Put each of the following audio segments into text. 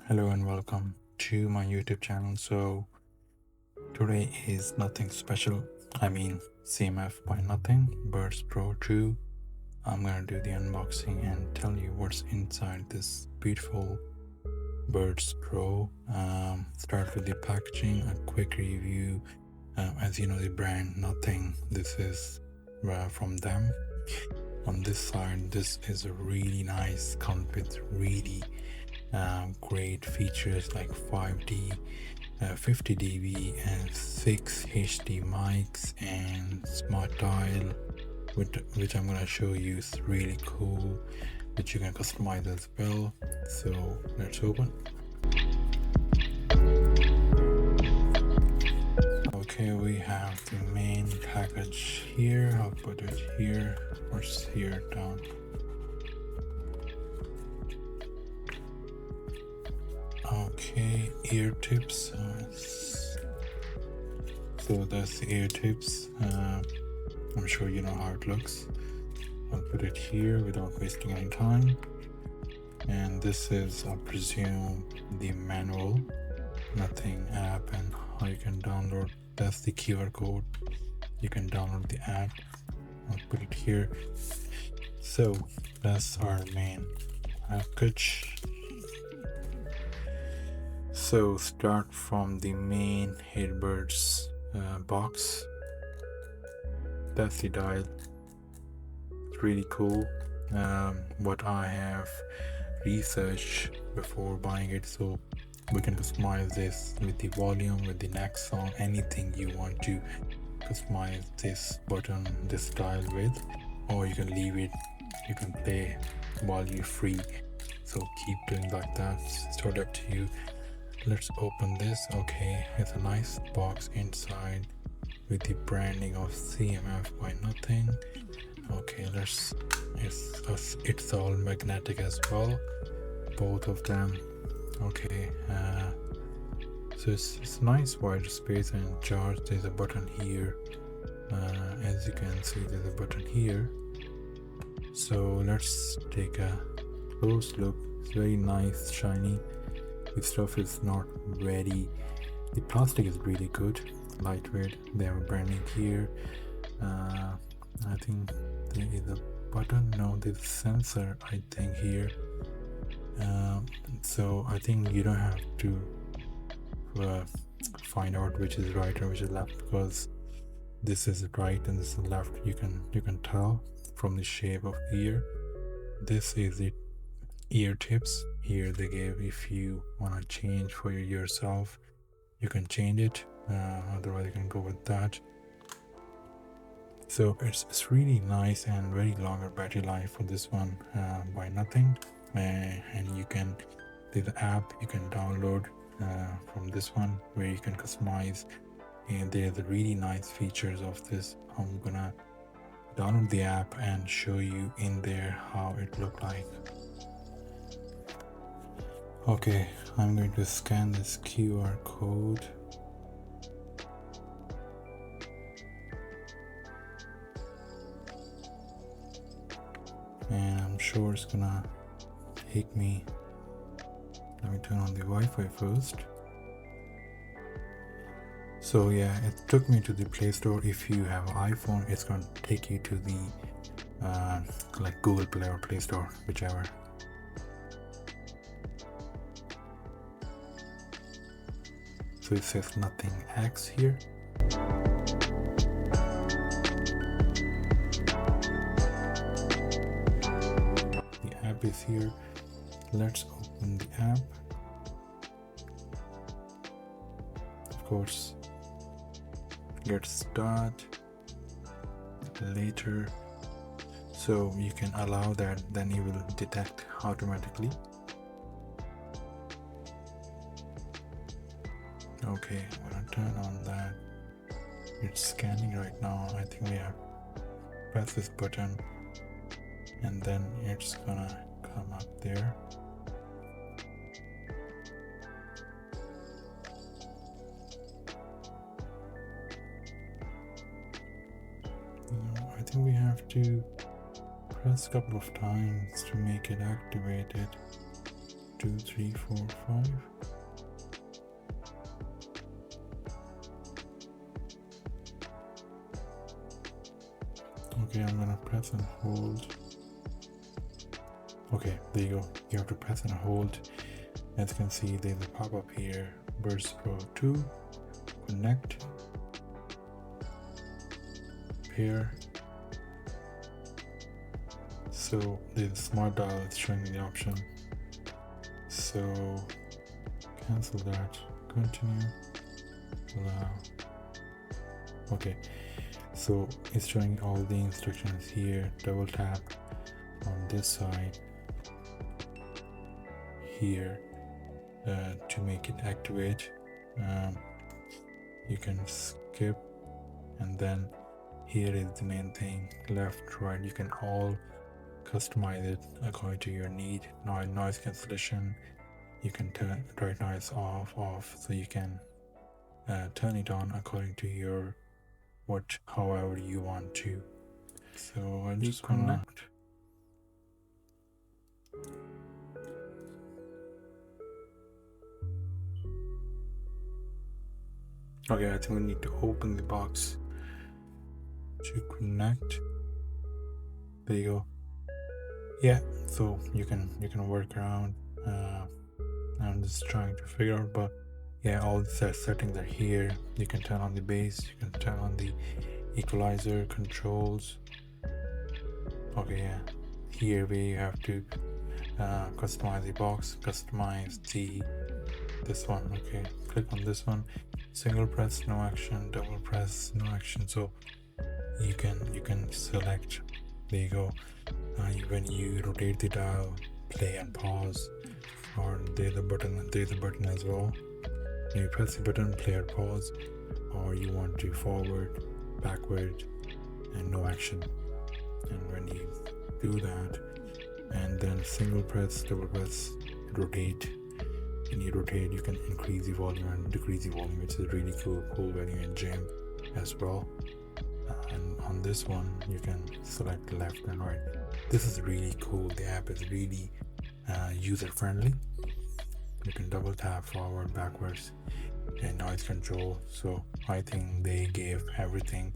Hello and welcome to my YouTube channel. So today is nothing special. I mean CMF by nothing, Buds Pro 2. I'm gonna do the unboxing and tell you what's inside this beautiful Buds Pro. Start with the packaging, a quick review. As you know, the brand Nothing, this is from them. On this side, this is a really nice, comes with really great features like 5D, 50 dB and 6 HD mics and smart dial, which I'm gonna show you is really cool, which you can customize as well. So let's open. Okay, we have the main package here. I'll put it here, or here down. Okay, ear tips. So that's the ear tips. I'm sure you know how it looks. I'll put it here without wasting any time. And this is, I presume, the manual, Nothing app, and how you can download. That's the QR code. You can download the app. I'll put it here. So that's our main package. So start from the main Earbuds box. That's the dial. It's really cool. What I have researched before buying it, so we can customize this with the volume, with the next song, anything you want to customize this button, this dial with, or you can leave it, you can play while you're free. So keep doing like that. It's totally up to you. Let's open this. Okay, it's a nice box inside with the branding of CMF by Nothing. Okay, it's all magnetic as well, both of them. Okay, so it's nice wide space and charge. There's a button here. As you can see, there's a button here. So let's take a close look. It's very nice, shiny. The stuff is not very, the plastic is really good, lightweight. They have a branding here. I think there is a button. No, there's a sensor, I think, here. So I think you don't have to find out which is right or which is left, because this is right and this is left. You can tell from the shape of ear. This is the ear tips. Here they gave, if you want to change for yourself, you can change it. Otherwise you can go with that. So it's really nice and very longer battery life for this one by Nothing. And you can, there's an app you can download from this one where you can customize, and there's the really nice features of this. I'm gonna download the app and show you in there how it looked like. Okay, I'm going to scan this QR code. And I'm sure it's gonna take me, let me turn on the Wi-Fi first. So yeah, it took me to the Play Store. If you have an iPhone, it's gonna take you to the like Google Play or Play Store, whichever. So it says Nothing X here. The app is here. Let's open the app. Of course, get start later. So you can allow that, then it will detect automatically. Okay, I'm gonna turn on that. It's scanning right now. I think we have press this button and then it's gonna come up there. I think we have to press a couple of times to make it activated. 2, 3, 4, 5. Okay, I'm gonna press and hold. Okay, there you go. You have to press and hold. As you can see, there's a pop-up here. Buds Pro 2. Connect. Pair. So there's a smart dial. It's showing me the option. So cancel that. Continue. Allow. Okay. So it's showing all the instructions here. Double tap on this side here to make it activate. You can skip, and then here is the main thing. Left, right, you can all customize it according to your need. Noise cancellation, you can turn right noise off, so you can turn it on according to your however you want to. So I'm just gonna okay, I think we need to open the box to connect. There you go. Yeah, so you can work around. I'm just trying to figure out, but yeah, all the settings are here. You can turn on the bass, you can turn on the equalizer controls. Okay, yeah, here we have to customize the box, customize this one. Okay, click on this one. Single press, no action. Double press, no action. So you can select. There you go. When you rotate the dial, play and pause, or there's a button as well. When you press the button, play or pause, or you want to forward, backward, and no action. And when you do that, and then single press, double press, rotate. When you rotate, you can increase the volume and decrease the volume, which is really cool when you're in gym as well. And on this one, you can select left and right. This is really cool. The app is really user friendly. You can double tap forward, backwards, and noise control. So I think they gave everything.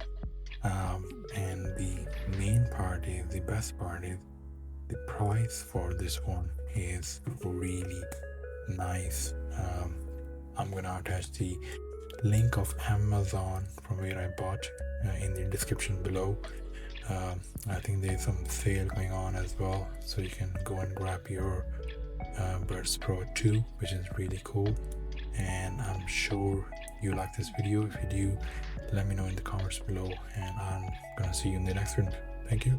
And the main part is, the best part is, the price for this one is really nice. I'm gonna attach the link of Amazon from where I bought in the description below. I think there's some sale going on as well, so you can go and grab your Buds Pro 2, which is really cool. And I'm sure you like this video. If you do, let me know in the comments below, and I'm gonna see you in the next one. Thank you.